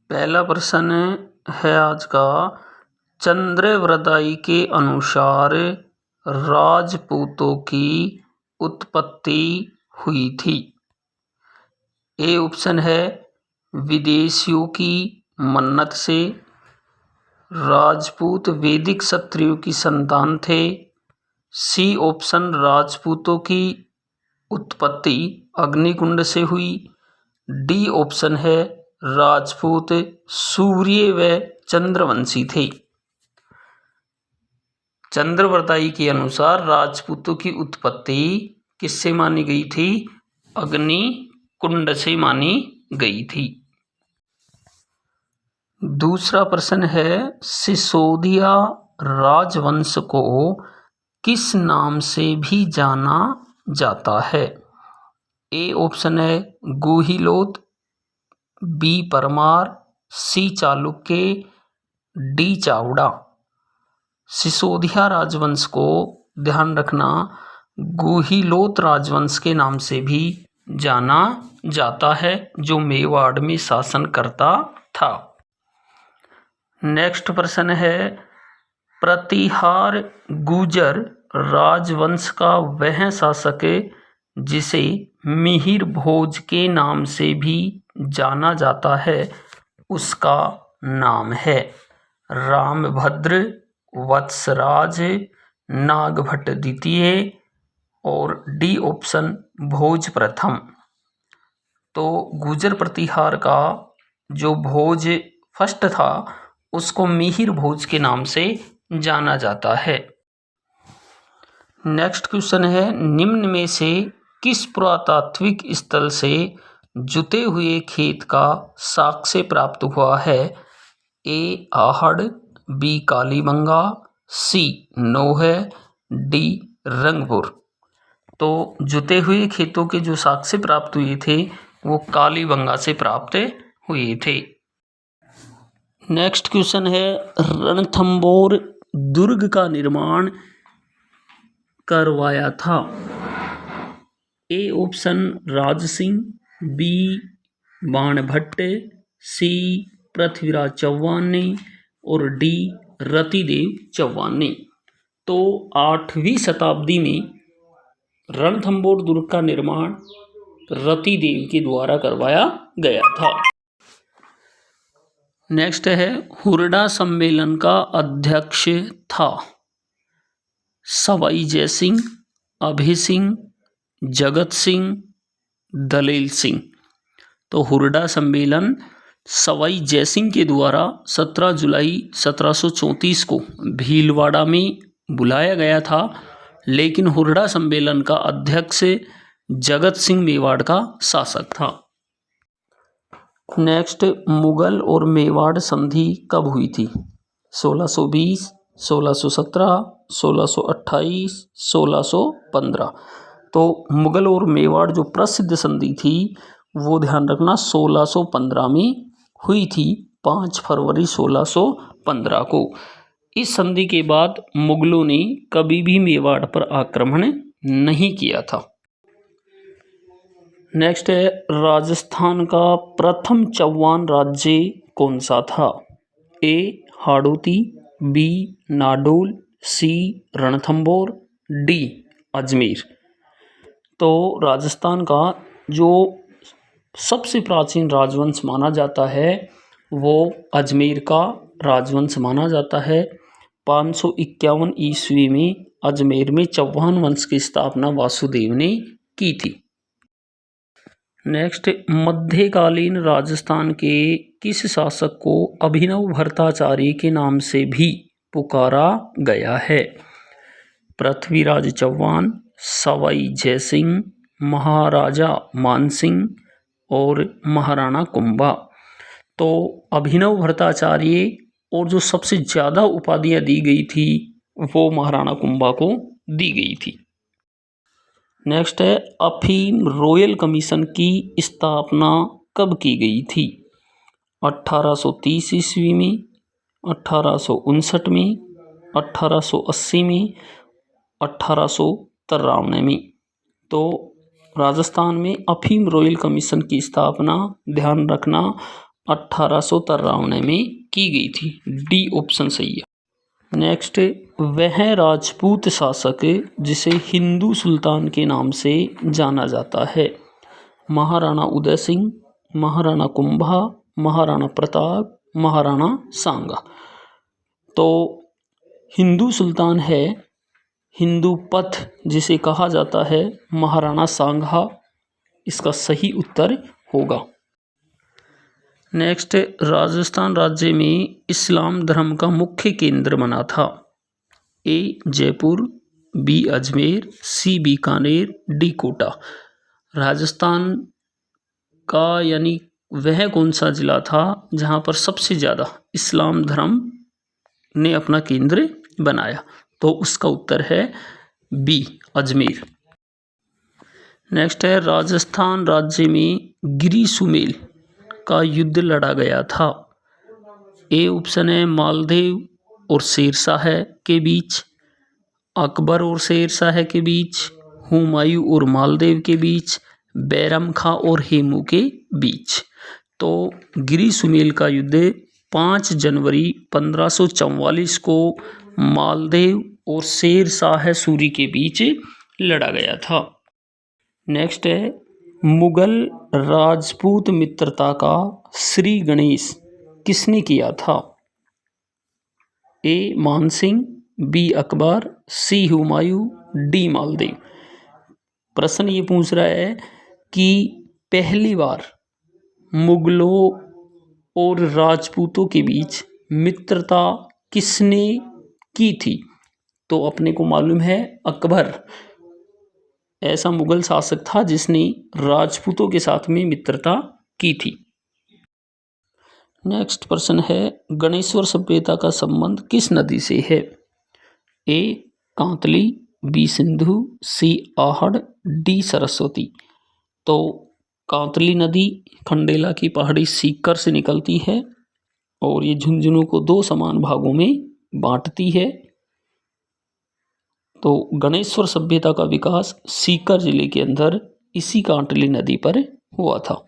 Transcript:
पहला प्रश्न है आज का, चंद्रवृदाई के अनुसार राजपूतों की उत्पत्ति हुई थी। ए ऑप्शन है विदेशियों की मन्नत से, राजपूत वैदिक क्षत्रियों की संतान थे। सी ऑप्शन राजपूतों की उत्पत्ति अग्निकुंड से हुई। डी ऑप्शन है राजपूत सूर्य व चंद्रवंशी थे। चंद्रवृदाई के अनुसार राजपूतों की उत्पत्ति किससे मानी गई थी? अग्निकुंड से मानी गई थी। दूसरा प्रश्न है, सिसोदिया राजवंश को किस नाम से भी जाना जाता है? ए ऑप्शन है गुहिलोत, बी परमार, सी चालुक्य, डी चावड़ा। सिसोदिया राजवंश को ध्यान रखना गुहिलोत राजवंश के नाम से भी जाना जाता है, जो मेवाड़ में शासन करता था। नेक्स्ट प्रश्न है, प्रतिहार गुर्जर राजवंश का वह शासक जिसे मिहिर भोज के नाम से भी जाना जाता है, उसका नाम है रामभद्र, वत्सराज, नागभट्ट द्वितीय और डी ऑप्शन भोज प्रथम। तो गुर्जर प्रतिहार का जो भोज फर्स्ट था उसको मिहिर भोज के नाम से जाना जाता है। नेक्स्ट क्वेश्चन है, निम्न में से किस पुरातात्विक स्थल से जुते हुए खेत का साक्ष्य प्राप्त हुआ है? ए आहड़, बी कालीबंगा, सी नौह, डी रंगपुर। तो जुते हुए खेतों के जो साक्ष्य प्राप्त हुए थे वो कालीबंगा से प्राप्त हुए थे। नेक्स्ट क्वेश्चन है, रणथंबोर दुर्ग का निर्माण करवाया था? A option Raj Singh, B Banabhatta, C Prithviraj Chauhan ने और डी रतिदेव चौहान ने। तो 8वीं शताब्दी में रणथंबोर दुर्ग का निर्माण रतिदेव के द्वारा करवाया गया था। नेक्स्ट है, हुरडा सम्मेलन का अध्यक्ष था? सवाई जयसिंह, अभय सिंह, जगत सिंह, दलेल सिंह। तो हुरडा सम्मेलन सवाई जयसिंह के द्वारा 17 जुलाई 1734 को भीलवाड़ा में बुलाया गया था, लेकिन हुरडा सम्मेलन का अध्यक्ष जगत सिंह मेवाड़ का शासक था। नेक्स्ट, मुगल और मेवाड़ संधि कब हुई थी? 1620, 1617, 1628, 1615। तो मुगल और मेवाड़ जो प्रसिद्ध संधि थी वो ध्यान रखना 1615 में हुई थी, 5 फरवरी 1615 को। इस संधि के बाद मुगलों ने कभी भी मेवाड़ पर आक्रमण नहीं किया था। नेक्स्ट है, राजस्थान का प्रथम चौहान राज्य कौन सा था? ए हाड़ौती, बी नाडोल, सी रणथंबोर, डी अजमेर। तो राजस्थान का जो सबसे प्राचीन राजवंश माना जाता है वो अजमेर का राजवंश माना जाता है। 551 ईस्वी में अजमेर में चौहान वंश की स्थापना वासुदेव ने की थी। नेक्स्ट, मध्यकालीन राजस्थान के किस शासक को अभिनव भट्टाचार्य के नाम से भी पुकारा गया है? पृथ्वीराज चौहान, सवाई जयसिंह, महाराजा मानसिंह और महाराणा कुंभा। तो अभिनव भट्टाचार्य और जो सबसे ज़्यादा उपाधियाँ दी गई थी वो महाराणा कुंभा को दी गई थी। नेक्स्ट है, अफीम रॉयल कमीशन की स्थापना कब की गई थी? 1830 ईस्वी में, 1859 में, 1880 में, 1853 में। तो राजस्थान में अफीम रॉयल कमीशन की स्थापना ध्यान रखना 1853 में की गई थी। डी ऑप्शन सही है। नेक्स्ट, वह राजपूत शासक जिसे हिंदू सुल्तान के नाम से जाना जाता है। महाराणा उदय सिंह, महाराणा कुंभा, महाराणा प्रताप, महाराणा सांगा। तो हिंदू सुल्तान है हिंदू पथ जिसे कहा जाता है महाराणा सांगा, इसका सही उत्तर होगा। नेक्स्ट, राजस्थान राज्य में इस्लाम धर्म का मुख्य केंद्र बना था। ए जयपुर, बी अजमेर, सी बीकानेर, डी कोटा। राजस्थान का यानी वह कौन सा जिला था जहां पर सबसे ज़्यादा इस्लाम धर्म ने अपना केंद्र बनाया? तो उसका उत्तर है बी अजमेर। नेक्स्ट है, राजस्थान राज्य में गिरी सुमेल का युद्ध लड़ा गया था। ए ऑप्शन है मालदेव और शेरशाह के बीच, अकबर और शेरशाह के बीच, हुमायूं और मालदेव के बीच, बैरम खां और हेमू के बीच। तो गिरी सुमेल का युद्ध 5 जनवरी 1544 को मालदेव और शेरशाह सूरी के बीच लड़ा गया था। नेक्स्ट है, मुगल राजपूत मित्रता का श्री गणेश किसने किया था? ए मानसिंह, बी अकबर, सी हुमायूं, डी मालदेव। प्रश्न ये पूछ रहा है कि पहली बार मुगलों और राजपूतों के बीच मित्रता किसने की थी? तो अपने को मालूम है अकबर ऐसा मुगल शासक था जिसने राजपूतों के साथ में मित्रता की थी। नेक्स्ट प्रश्न है, गणेश्वर सभ्यता का संबंध किस नदी से है? ए कांतली, बी सिंधु, सी आहड़, डी सरस्वती। तो कांतली नदी खंडेला की पहाड़ी सीकर से निकलती है और ये झुंझुनू को 2 समान भागों में बांटती है। तो गणेश्वर सभ्यता का विकास सीकर जिले के अंदर इसी कांतली नदी पर हुआ था।